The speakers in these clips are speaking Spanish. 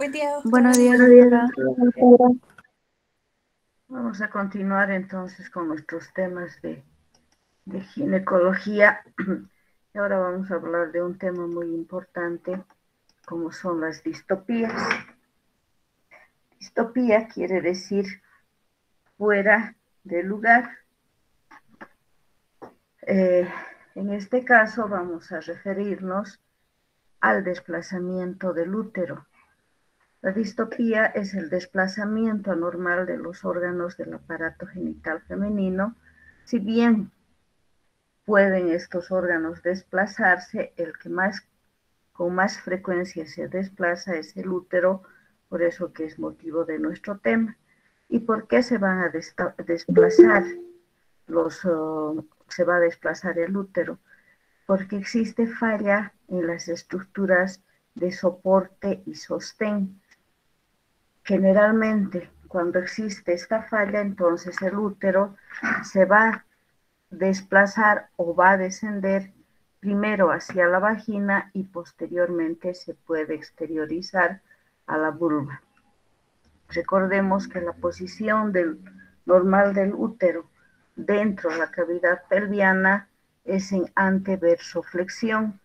Buen día, doctora. Buenos días, doctora. Vamos a continuar entonces con nuestros temas de ginecología. Y ahora vamos a hablar de un tema muy importante, como son las distopías. Distopía quiere decir fuera de lugar. En este caso vamos a referirnos al desplazamiento del útero. La distopía es el desplazamiento anormal de los órganos del aparato genital femenino. Si bien pueden estos órganos desplazarse, el que con más frecuencia se desplaza es el útero, por eso que es motivo de nuestro tema. ¿Y por qué se van a desplazar se va a desplazar el útero? Porque existe falla en las estructuras de soporte y sostén. Generalmente, cuando existe esta falla, entonces el útero se va a desplazar o va a descender primero hacia la vagina y posteriormente se puede exteriorizar a la vulva. Recordemos que la posición normal del útero dentro de la cavidad pelviana es en anteversoflexión.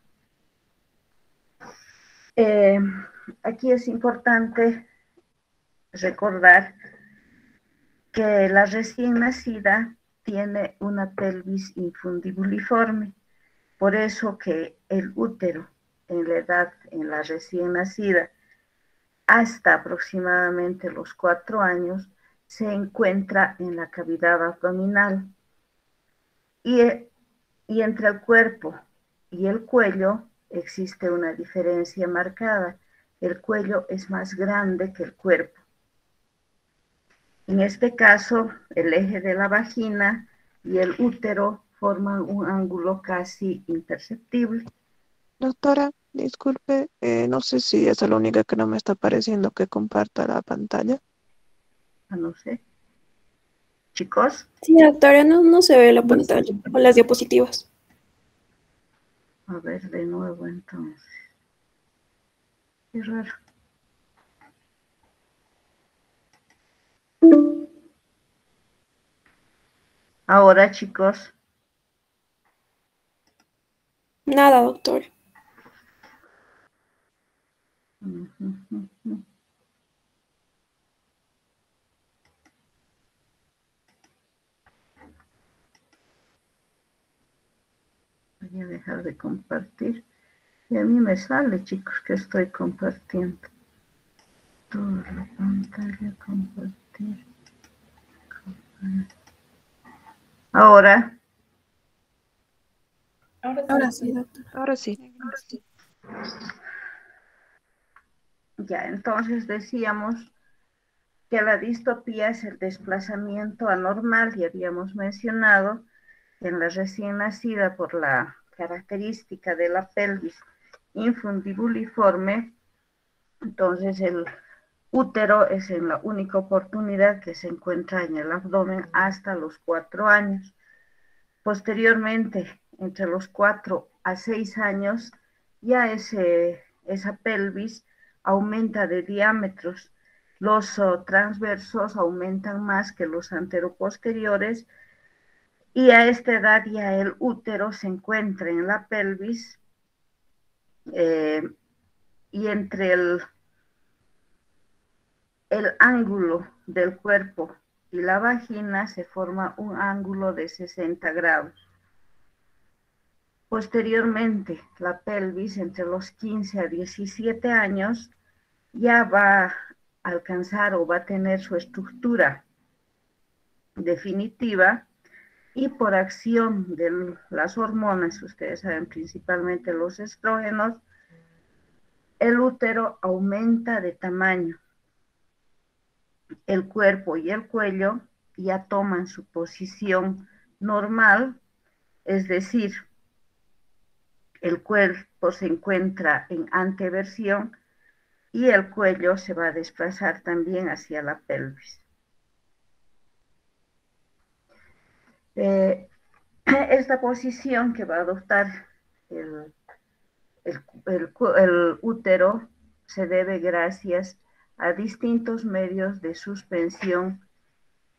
Aquí es importante recordar que la recién nacida tiene una pelvis infundibuliforme, por eso que el útero en la recién nacida, hasta aproximadamente los 4 años, se encuentra en la cavidad abdominal y entre el cuerpo y el cuello existe una diferencia marcada. El cuello es más grande que el cuerpo. En este caso, el eje de la vagina y el útero forman un ángulo casi imperceptible. Doctora, disculpe, no sé si es la única que no me está pareciendo que comparta la pantalla. No sé. Chicos. Sí, doctora, no se ve la pantalla o las diapositivas. A ver, de nuevo entonces. Qué raro. Ahora, chicos. Nada, doctor. Voy a dejar de compartir. Y a mí me sale, chicos, que estoy compartiendo. Toda la pantalla, compartir. Ahora. Ahora sí, doctor. Ahora sí. Ya, entonces decíamos que la distopía es el desplazamiento anormal, y habíamos mencionado que en la recién nacida, por la característica de la pelvis infundibuliforme, entonces el útero es en la única oportunidad que se encuentra en el abdomen hasta los 4 años. Posteriormente, entre los 4 a 6 años, ya esa pelvis aumenta de diámetros. Los transversos aumentan más que los anteroposteriores, y a esta edad ya el útero se encuentra en la pelvis, y entre el ángulo del cuerpo y la vagina se forma un ángulo de 60 grados. Posteriormente, la pelvis entre los 15 a 17 años ya va a alcanzar o va a tener su estructura definitiva, y por acción de las hormonas, ustedes saben, principalmente los estrógenos, el útero aumenta de tamaño. El cuerpo y el cuello ya toman su posición normal, es decir, el cuerpo se encuentra en anteversión y el cuello se va a desplazar también hacia la pelvis. Esta posición que va a adoptar el útero se debe gracias a distintos medios de suspensión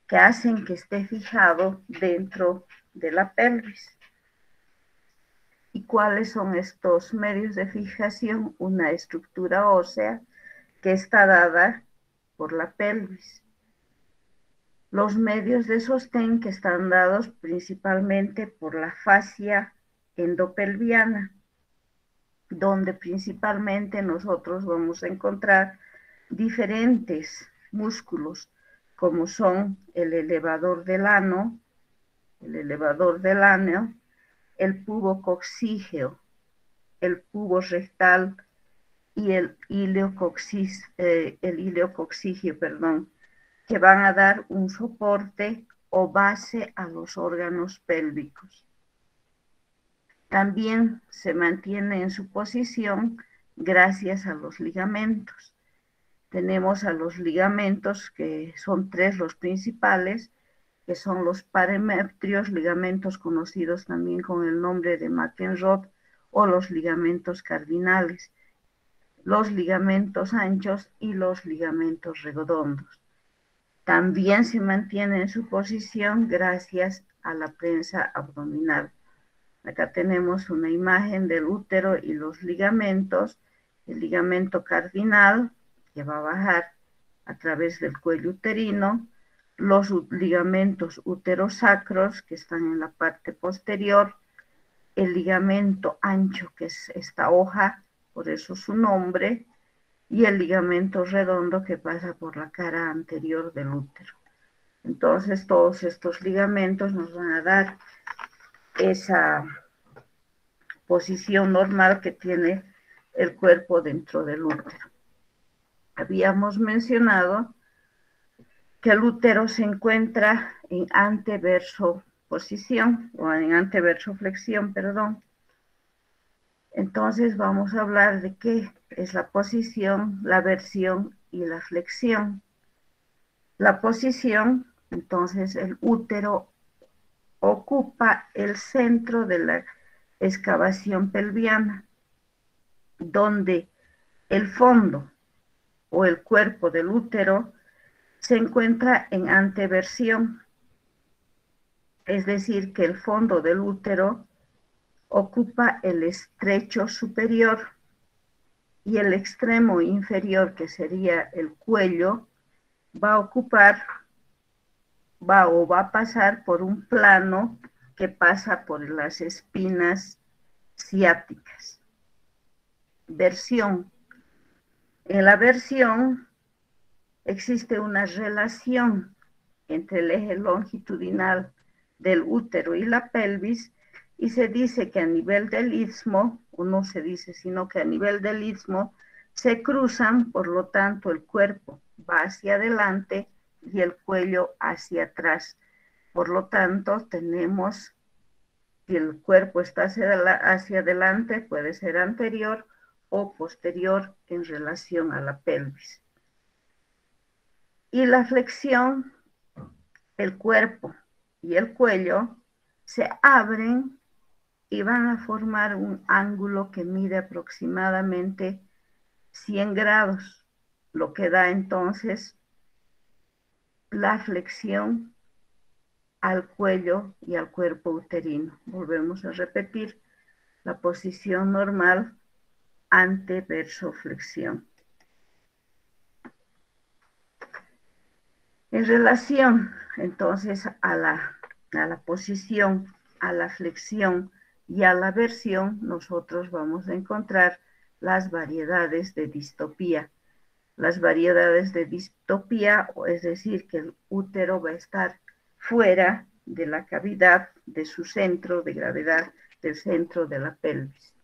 que hacen que esté fijado dentro de la pelvis. ¿Y cuáles son estos medios de fijación? Una estructura ósea que está dada por la pelvis. Los medios de sostén que están dados principalmente por la fascia endopelviana, donde principalmente nosotros vamos a encontrar diferentes músculos, como son el elevador del ano, el pubo coccígeo, el pubo rectal y el ileo coccígeo, que van a dar un soporte o base a los órganos pélvicos. También se mantiene en su posición gracias a los ligamentos. Tenemos a los ligamentos, que son tres los principales, que son los paramétrios, ligamentos conocidos también con el nombre de McEnroe, o los ligamentos cardinales, los ligamentos anchos y los ligamentos redondos. También se mantiene en su posición gracias a la prensa abdominal. Acá tenemos una imagen del útero y los ligamentos. El ligamento cardinal, que va a bajar a través del cuello uterino, los ligamentos uterosacros, que están en la parte posterior, el ligamento ancho, que es esta hoja, por eso su nombre, y el ligamento redondo, que pasa por la cara anterior del útero. Entonces, todos estos ligamentos nos van a dar esa posición normal que tiene el cuerpo dentro del útero. Habíamos mencionado que el útero se encuentra en anteverso posición, o en anteverso flexión, perdón. Entonces vamos a hablar de qué es la posición, la versión y la flexión. La posición, entonces el útero ocupa el centro de la excavación pelviana, donde el fondo o el cuerpo del útero se encuentra en anteversión, es decir, que el fondo del útero ocupa el estrecho superior y el extremo inferior, que sería el cuello, va a pasar por un plano que pasa por las espinas ciáticas. Versión. En la versión existe una relación entre el eje longitudinal del útero y la pelvis, y se dice que a nivel del istmo, o no se dice, sino que a nivel del istmo se cruzan, por lo tanto el cuerpo va hacia adelante y el cuello hacia atrás. Por lo tanto, tenemos que el cuerpo está hacia adelante, puede ser anterior o posterior en relación a la pelvis. Y la flexión, el cuerpo y el cuello se abren y van a formar un ángulo que mide aproximadamente 100 grados, lo que da entonces la flexión al cuello y al cuerpo uterino. Volvemos a repetir la posición normal, anteversoflexión. En relación entonces a la posición, a la flexión y a la versión, nosotros vamos a encontrar las variedades de distopía. Las variedades de distopía, es decir, que el útero va a estar fuera de la cavidad de su centro de gravedad, del centro de la pelvis.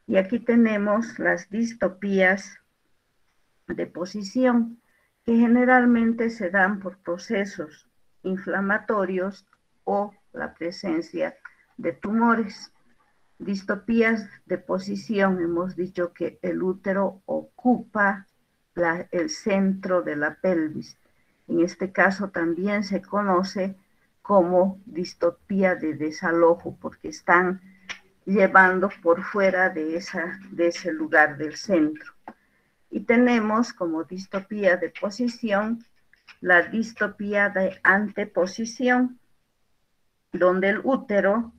Y aquí tenemos las distopías de posición, que generalmente se dan por procesos inflamatorios o la presencia de tumores. Distopías de posición, hemos dicho que el útero ocupa el centro de la pelvis. En este caso también se conoce como distopía de desalojo, porque están llevando por fuera de ese lugar del centro. Y tenemos como distopía de posición la distopía de anteposición, donde el útero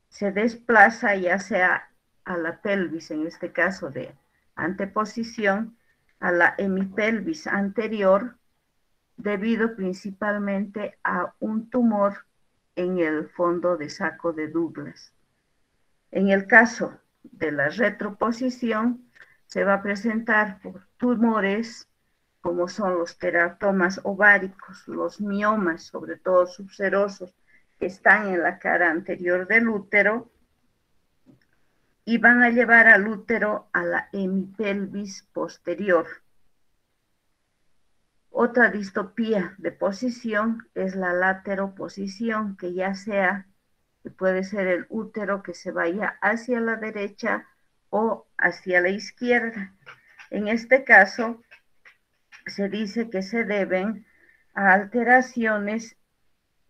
se desplaza ya sea a la pelvis, en este caso de anteposición, a la hemipelvis anterior, debido principalmente a un tumor en el fondo de saco de Douglas. En el caso de la retroposición, se va a presentar por tumores como son los teratomas ováricos, los miomas, sobre todo subserosos, que están en la cara anterior del útero, y van a llevar al útero a la hemipelvis posterior. Otra distopía de posición es la lateroposición, que ya sea, que puede ser el útero que se vaya hacia la derecha o hacia la izquierda. En este caso, se dice que se deben a alteraciones,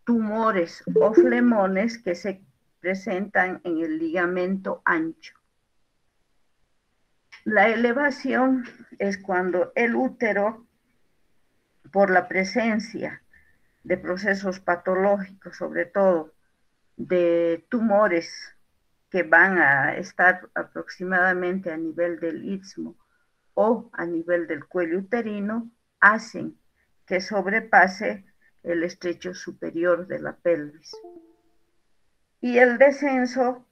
tumores o flemones que se presentan en el ligamento ancho. La elevación es cuando el útero, por la presencia de procesos patológicos, sobre todo de tumores que van a estar aproximadamente a nivel del istmo o a nivel del cuello uterino, hacen que sobrepase el estrecho superior de la pelvis. Y el descenso,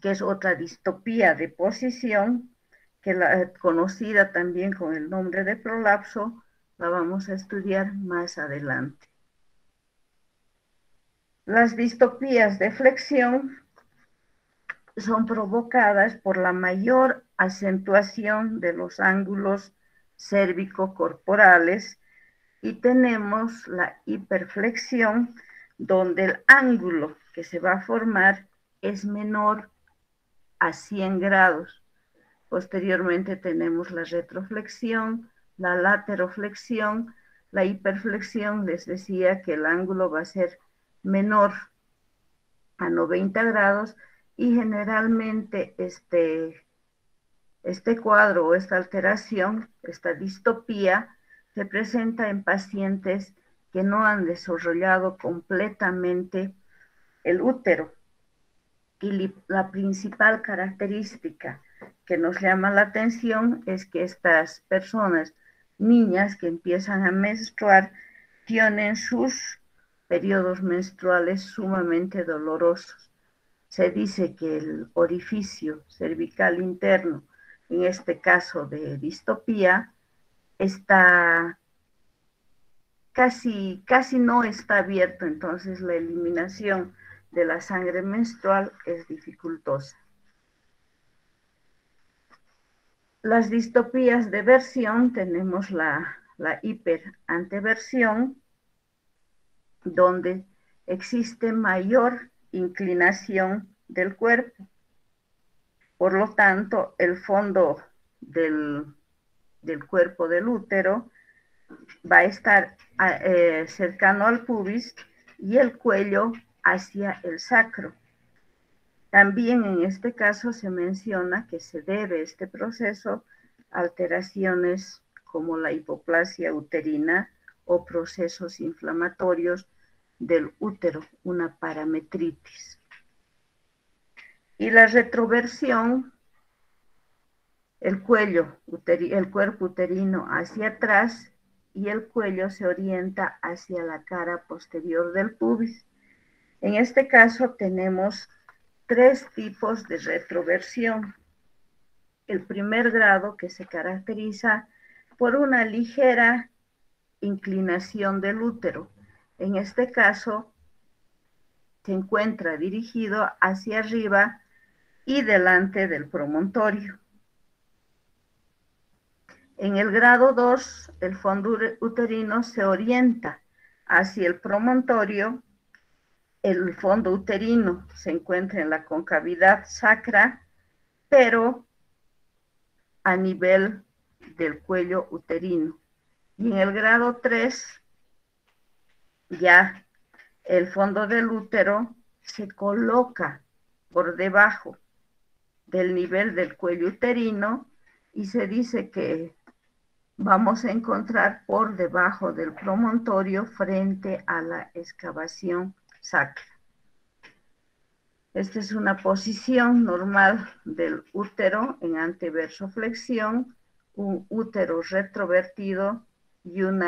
que es otra distopía de posición, que la conocida también con el nombre de prolapso, la vamos a estudiar más adelante. Las distopías de flexión son provocadas por la mayor acentuación de los ángulos cérvico-corporales, y tenemos la hiperflexión, donde el ángulo que se va a formar es menor a 100 grados. Posteriormente tenemos la retroflexión, la lateroflexión, la hiperflexión. Les decía que el ángulo va a ser menor a 90 grados, y generalmente este cuadro o esta alteración, esta distopía, se presenta en pacientes que no han desarrollado completamente el útero. Y la principal característica que nos llama la atención es que estas personas, niñas que empiezan a menstruar, tienen sus periodos menstruales sumamente dolorosos. Se dice que el orificio cervical interno, en este caso de distopía, está casi no está abierto, entonces la eliminación de la sangre menstrual es dificultosa. Las distopías de versión, tenemos la hiperanteversión, donde existe mayor inclinación del cuerpo. Por lo tanto, el fondo del cuerpo del útero va a estar cercano al pubis y el cuello hacia el sacro. También en este caso se menciona que se debe este proceso a alteraciones como la hipoplasia uterina o procesos inflamatorios del útero, una parametritis. Y la retroversión, el cuerpo uterino hacia atrás, y el cuello se orienta hacia la cara posterior del pubis. En este caso tenemos 3 tipos de retroversión. El primer grado, que se caracteriza por una ligera inclinación del útero. En este caso se encuentra dirigido hacia arriba y delante del promontorio. En el grado 2, el fondo uterino se orienta hacia el promontorio. El fondo uterino se encuentra en la concavidad sacra, pero a nivel del cuello uterino. Y en el grado 3, ya el fondo del útero se coloca por debajo del nivel del cuello uterino, y se dice que vamos a encontrar por debajo del promontorio frente a la excavación sacra. Esta es una posición normal del útero en anteversoflexión, un útero retrovertido y un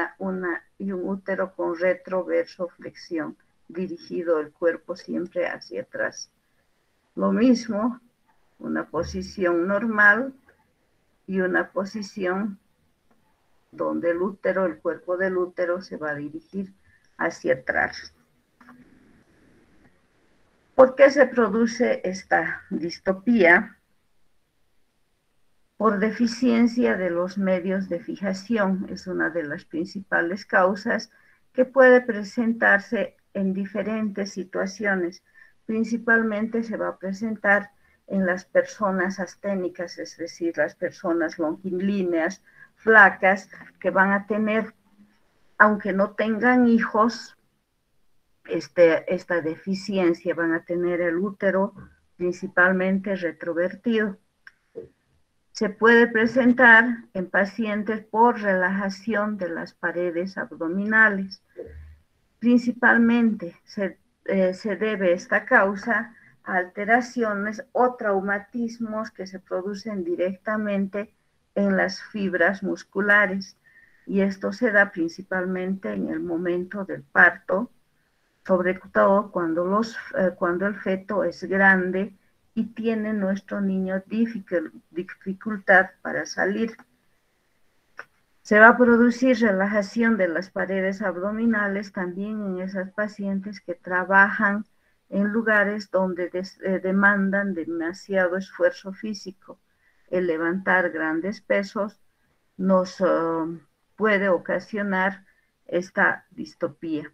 útero con retroversoflexión, dirigido el cuerpo siempre hacia atrás. Lo mismo, una posición normal y una posición donde el útero, el cuerpo del útero se va a dirigir hacia atrás. ¿Por qué se produce esta distopía? Por deficiencia de los medios de fijación. Es una de las principales causas que puede presentarse en diferentes situaciones. Principalmente se va a presentar en las personas asténicas, es decir, las personas longilíneas, flacas, que van a tener, aunque no tengan hijos, esta deficiencia, van a tener el útero principalmente retrovertido. Se puede presentar en pacientes por relajación de las paredes abdominales. Principalmente se debe esta causa a alteraciones o traumatismos que se producen directamente en las fibras musculares, y esto se da principalmente en el momento del parto, sobre todo cuando el feto es grande y tiene nuestro niño dificultad para salir. Se va a producir relajación de las paredes abdominales también en esas pacientes que trabajan en lugares donde demandan demasiado esfuerzo físico. El levantar grandes pesos nos puede ocasionar esta distopía.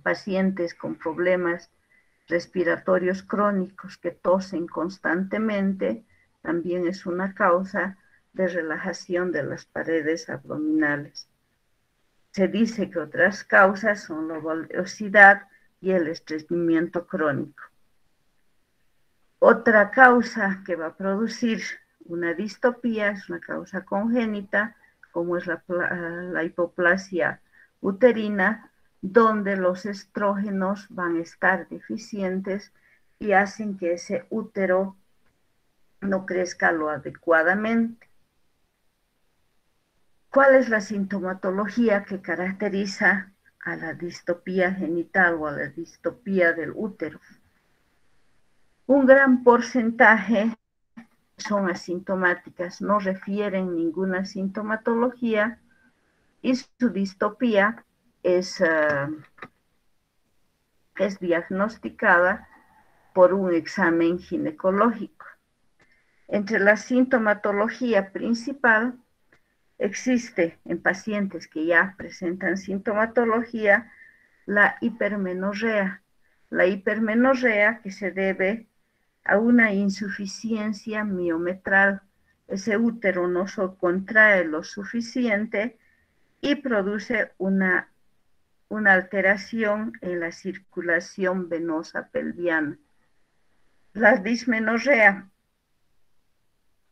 Pacientes con problemas respiratorios crónicos que tosen constantemente también es una causa de relajación de las paredes abdominales. Se dice que otras causas son la obesidad y el estreñimiento crónico. Otra causa que va a producir una distopía es una causa congénita, como es la hipoplasia uterina, donde los estrógenos van a estar deficientes y hacen que ese útero no crezca lo adecuadamente. ¿Cuál es la sintomatología que caracteriza a la distopía genital o a la distopía del útero? Un gran porcentaje son asintomáticas, no refieren ninguna sintomatología, y su distopía es diagnosticada por un examen ginecológico. Entre la sintomatología principal existe en pacientes que ya presentan sintomatología la hipermenorrea. La hipermenorrea que se debe a una insuficiencia miometral. Ese útero no se contrae lo suficiente y produce una alteración en la circulación venosa pelviana. La dismenorrea,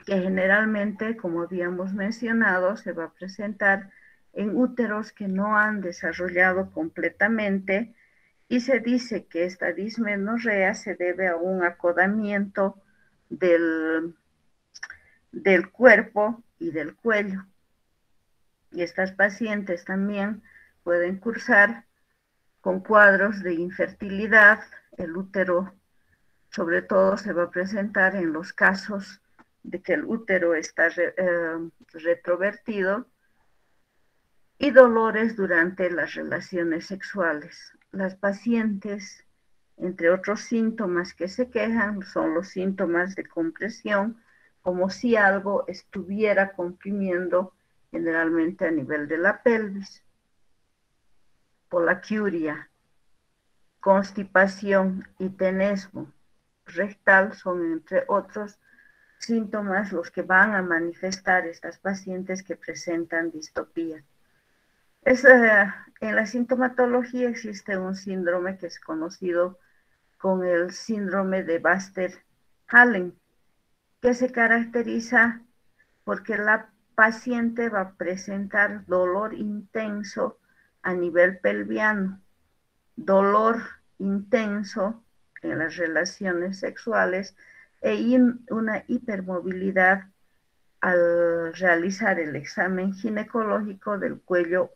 que generalmente, como habíamos mencionado, se va a presentar en úteros que no han desarrollado completamente, y se dice que esta dismenorrea se debe a un acodamiento del cuerpo y del cuello. Y estas pacientes también pueden cursar con cuadros de infertilidad. El útero, sobre todo, se va a presentar en los casos de que el útero está retrovertido, y dolores durante las relaciones sexuales. Las pacientes, entre otros síntomas que se quejan, son los síntomas de compresión, como si algo estuviera comprimiendo generalmente a nivel de la pelvis. Polaquiuria, constipación y tenesmo rectal son, entre otros síntomas, los que van a manifestar estas pacientes que presentan distopía. En la sintomatología existe un síndrome que es conocido con el síndrome de Baxter-Hallen, que se caracteriza porque la paciente va a presentar dolor intenso a nivel pelviano, dolor intenso en las relaciones sexuales una hipermovilidad al realizar el examen ginecológico del cuello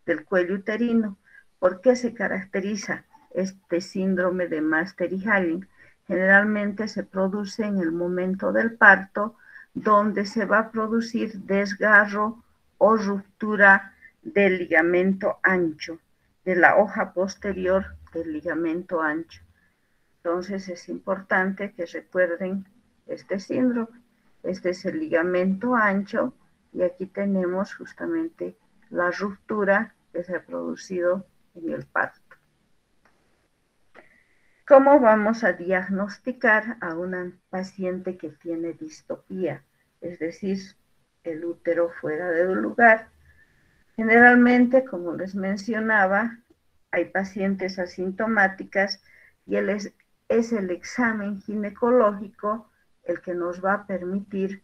uterino. ¿Por qué se caracteriza este síndrome de Master-Hagen? Generalmente se produce en el momento del parto, donde se va a producir desgarro o ruptura del ligamento ancho, de la hoja posterior del ligamento ancho. Entonces es importante que recuerden este síndrome. Este es el ligamento ancho y aquí tenemos justamente la ruptura que se ha producido en el parto. ¿Cómo vamos a diagnosticar a una paciente que tiene distopía? Es decir, el útero fuera de lugar. Generalmente, como les mencionaba, hay pacientes asintomáticas y es el examen ginecológico el que nos va a permitir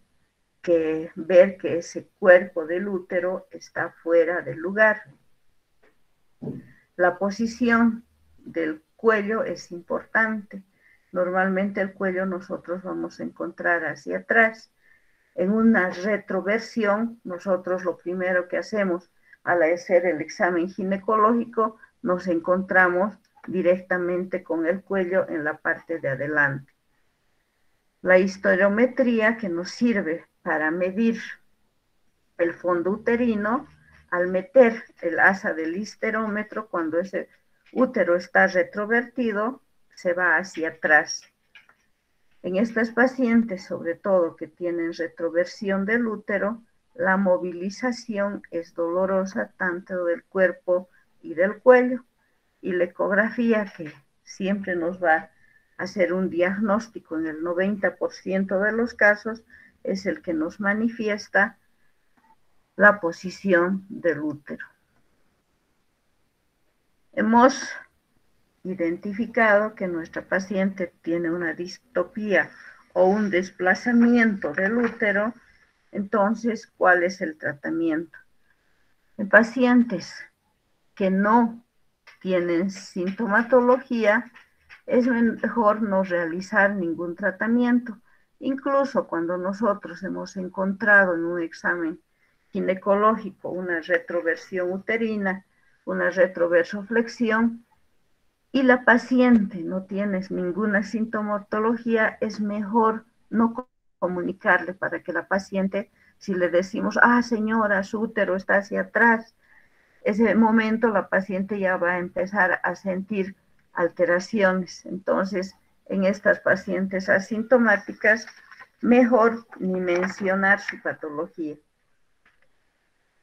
ver que ese cuerpo del útero está fuera del lugar. La posición del cuello es importante. Normalmente el cuello nosotros vamos a encontrar hacia atrás. En una retroversión, nosotros lo primero que hacemos al hacer el examen ginecológico, nos encontramos directamente con el cuello en la parte de adelante. La histerometría que nos sirve para medir el fondo uterino, al meter el asa del histerómetro, cuando ese útero está retrovertido, se va hacia atrás. En estas pacientes, sobre todo que tienen retroversión del útero, la movilización es dolorosa tanto del cuerpo y del cuello. Y la ecografía, que siempre nos va a hacer un diagnóstico en el 90% de los casos, es el que nos manifiesta la posición del útero. Hemos identificado que nuestra paciente tiene una distopía o un desplazamiento del útero. Entonces, ¿cuál es el tratamiento? En pacientes que no tienen sintomatología, es mejor no realizar ningún tratamiento. Incluso cuando nosotros hemos encontrado en un examen ginecológico una retroversión uterina, una retroversoflexión, y la paciente no tiene ninguna sintomatología, es mejor no comunicarle para que la paciente, si le decimos, señora, su útero está hacia atrás, ese momento la paciente ya va a empezar a sentir alteraciones. Entonces, en estas pacientes asintomáticas, mejor ni mencionar su patología.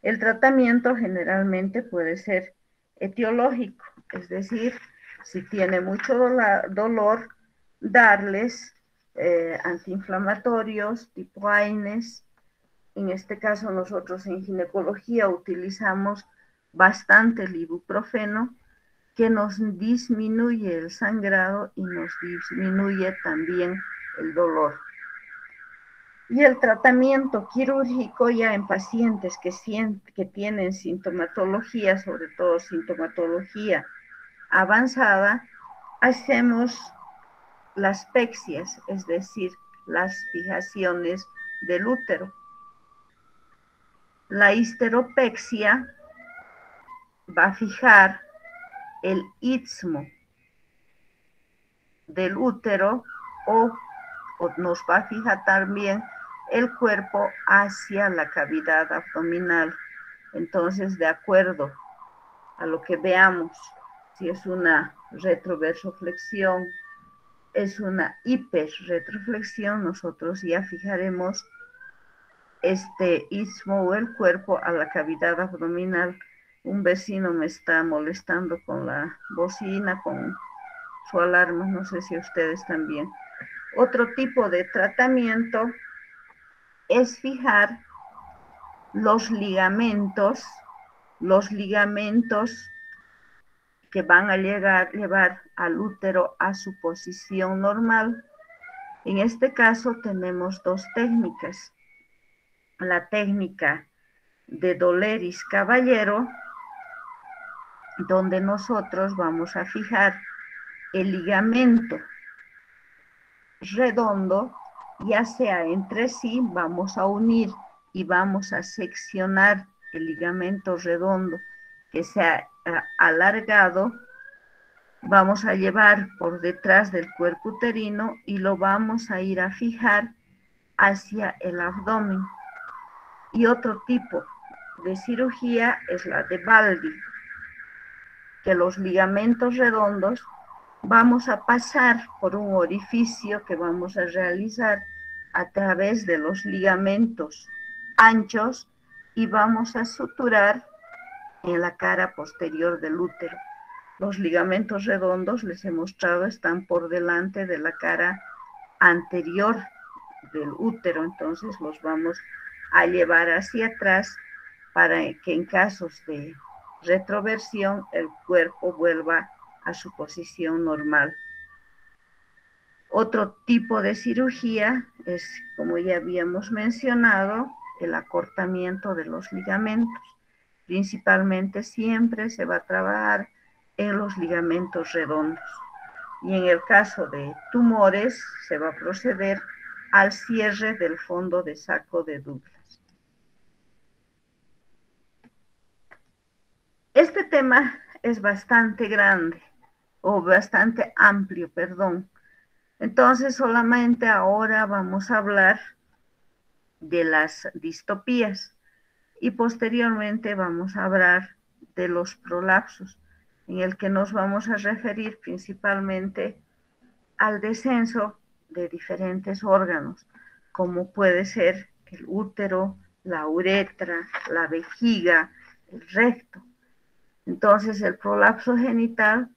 El tratamiento generalmente puede ser etiológico, es decir, si tiene mucho dolor, darles antiinflamatorios tipo AINES. En este caso nosotros en ginecología utilizamos bastante el ibuprofeno, que nos disminuye el sangrado y nos disminuye también el dolor. Y el tratamiento quirúrgico ya en pacientes que tienen sintomatología, sobre todo sintomatología avanzada, hacemos las pexias, es decir, las fijaciones del útero. La histeropexia va a fijar el istmo del útero o nos va a fijar también el cuerpo hacia la cavidad abdominal. Entonces, de acuerdo a lo que veamos, si es una retroversoflexión, es una hiperretroflexión, nosotros ya fijaremos este istmo o el cuerpo a la cavidad abdominal. Un vecino me está molestando con la bocina, con su alarma, no sé si ustedes también. Otro tipo de tratamiento es fijar los ligamentos que van a llevar al útero a su posición normal. En este caso tenemos dos técnicas. la técnica de Doleris Caballero, donde nosotros vamos a fijar el ligamento redondo, ya sea entre sí, vamos a unir y vamos a seccionar el ligamento redondo que se ha alargado, vamos a llevar por detrás del cuerpo uterino y lo vamos a ir a fijar hacia el abdomen. Y otro tipo de cirugía es la de Baldi, que los ligamentos redondos vamos a pasar por un orificio que vamos a realizar a través de los ligamentos anchos y vamos a suturar en la cara posterior del útero. Los ligamentos redondos, les he mostrado, están por delante de la cara anterior del útero, entonces los vamos a llevar hacia atrás para que en casos de retroversión el cuerpo vuelva a su posición normal. Otro tipo de cirugía es, como ya habíamos mencionado, el acortamiento de los ligamentos. Principalmente siempre se va a trabajar en los ligamentos redondos. Y en el caso de tumores se va a proceder al cierre del fondo de saco de Douglas. Este tema es bastante grande, o bastante amplio, perdón. Entonces solamente ahora vamos a hablar de las distopías y posteriormente vamos a hablar de los prolapsos, en el que nos vamos a referir principalmente al descenso de diferentes órganos, como puede ser el útero, la uretra, la vejiga, el recto. Entonces el prolapso genital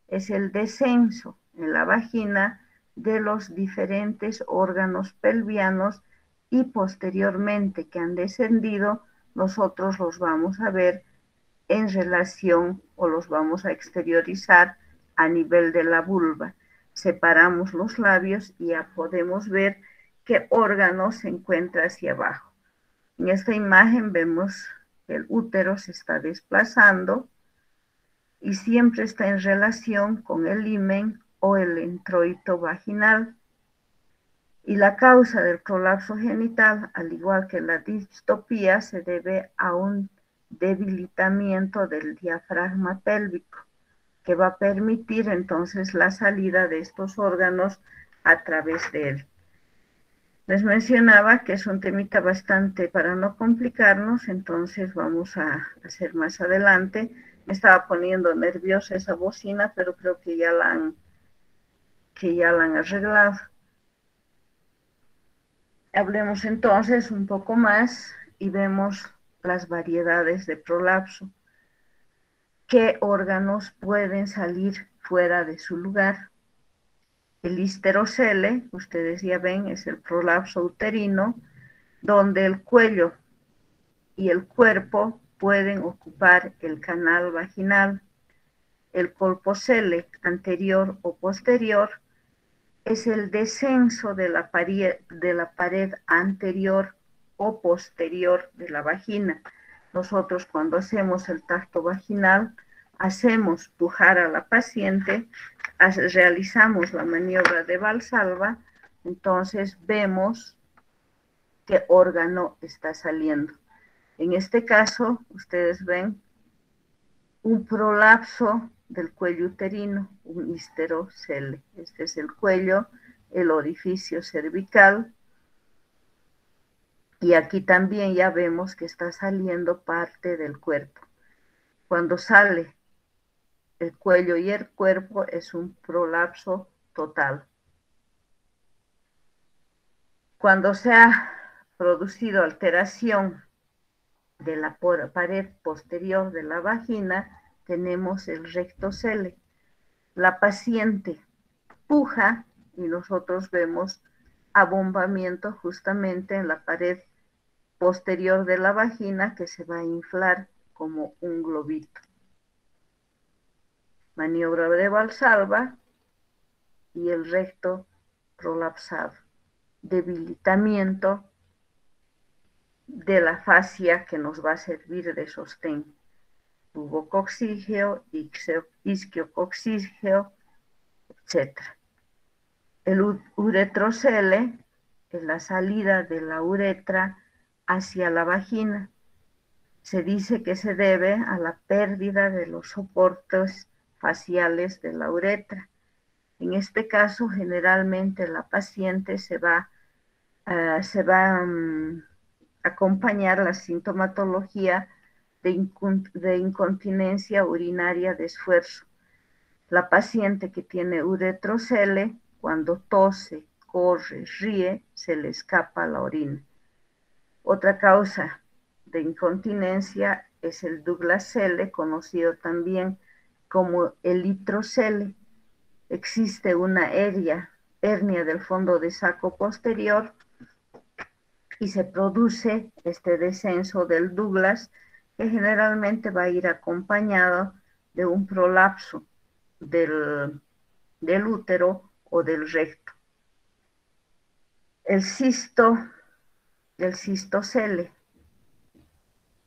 es el descenso en la vagina de los diferentes órganos pelvianos y posteriormente que han descendido, nosotros los vamos a ver en relación o los vamos a exteriorizar a nivel de la vulva. Separamos los labios y ya podemos ver qué órgano se encuentra hacia abajo. En esta imagen vemos que el útero se está desplazando y siempre está en relación con el himen o el introito vaginal. Y la causa del prolapso genital, al igual que la distopía, se debe a un debilitamiento del diafragma pélvico, que va a permitir entonces la salida de estos órganos a través de él. Les mencionaba que es un temita bastante para no complicarnos, entonces vamos a hacer más adelante. Me estaba poniendo nerviosa esa bocina, pero creo que ya la han arreglado. Hablemos entonces un poco más y vemos las variedades de prolapso. ¿Qué órganos pueden salir fuera de su lugar? El histerocele, ustedes ya ven, es el prolapso uterino, donde el cuello y el cuerpo pueden ocupar el canal vaginal. El colpocele, anterior o posterior, es el descenso de la pared anterior o posterior de la vagina. Nosotros cuando hacemos el tacto vaginal, hacemos pujar a la paciente, realizamos la maniobra de Valsalva, entonces vemos qué órgano está saliendo. En este caso, ustedes ven un prolapso del cuello uterino, un histerocele. Este es el cuello, el orificio cervical. Y aquí también ya vemos que está saliendo parte del cuerpo. Cuando sale el cuello y el cuerpo es un prolapso total. Cuando se ha producido alteración de la pared posterior de la vagina, tenemos el rectocele. La paciente puja y nosotros vemos abombamiento justamente en la pared posterior de la vagina que se va a inflar como un globito. Maniobra de Valsalva y el recto prolapsado. Debilitamiento de la fascia que nos va a servir de sostén. Tubo coccígeo, isquiococcígeo, etc. El uretrocele es la salida de la uretra hacia la vagina. Se dice que se debe a la pérdida de los soportes faciales de la uretra. En este caso, generalmente la paciente se va a acompañar la sintomatología de incontinencia urinaria de esfuerzo. La paciente que tiene uretrocele, cuando tose, corre, ríe, se le escapa la orina. Otra causa de incontinencia es el Douglas-Cele, conocido también como el litrocele. Existe una hernia del fondo de saco posterior y se produce este descenso del Douglas, que generalmente va a ir acompañado de un prolapso del útero o del recto. El cistocele,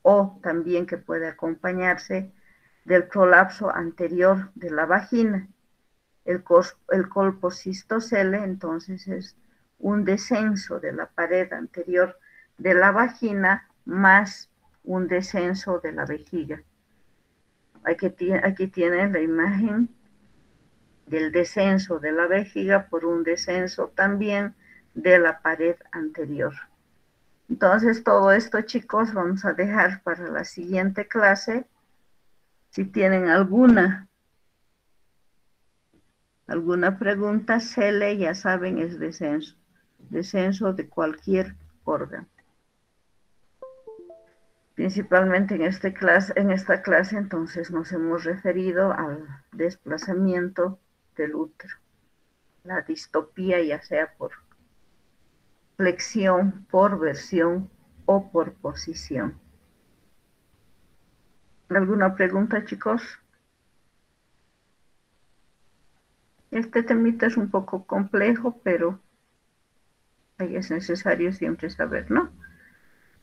o también que puede acompañarse del prolapso anterior de la vagina. El colpocistocele, entonces, es un descenso de la pared anterior de la vagina más un descenso de la vejiga. Aquí tienen la imagen del descenso de la vejiga por un descenso también de la pared anterior. Entonces, todo esto, chicos, vamos a dejar para la siguiente clase. Si tienen alguna pregunta, CELE, ya saben, es descenso de cualquier órgano. Principalmente en esta clase, entonces, nos hemos referido al desplazamiento del útero, la distopía, ya sea por flexión, por versión o por posición. ¿Alguna pregunta, chicos? Este temita es un poco complejo, pero ahí es necesario siempre saber, ¿no?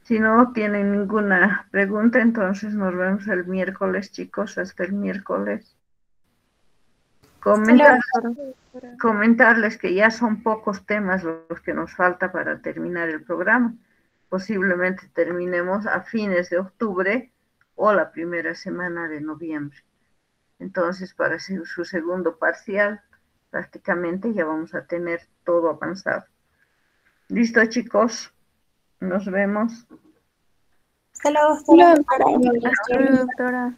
Si no tienen ninguna pregunta, entonces nos vemos el miércoles, chicos, hasta el miércoles. Comentarles que ya son pocos temas los que nos falta para terminar el programa. Posiblemente terminemos a fines de octubre o la primera semana de noviembre. Entonces, para su segundo parcial, prácticamente ya vamos a tener todo avanzado. ¿Listo, chicos? Nos vemos. Hasta luego, doctora. Doctora.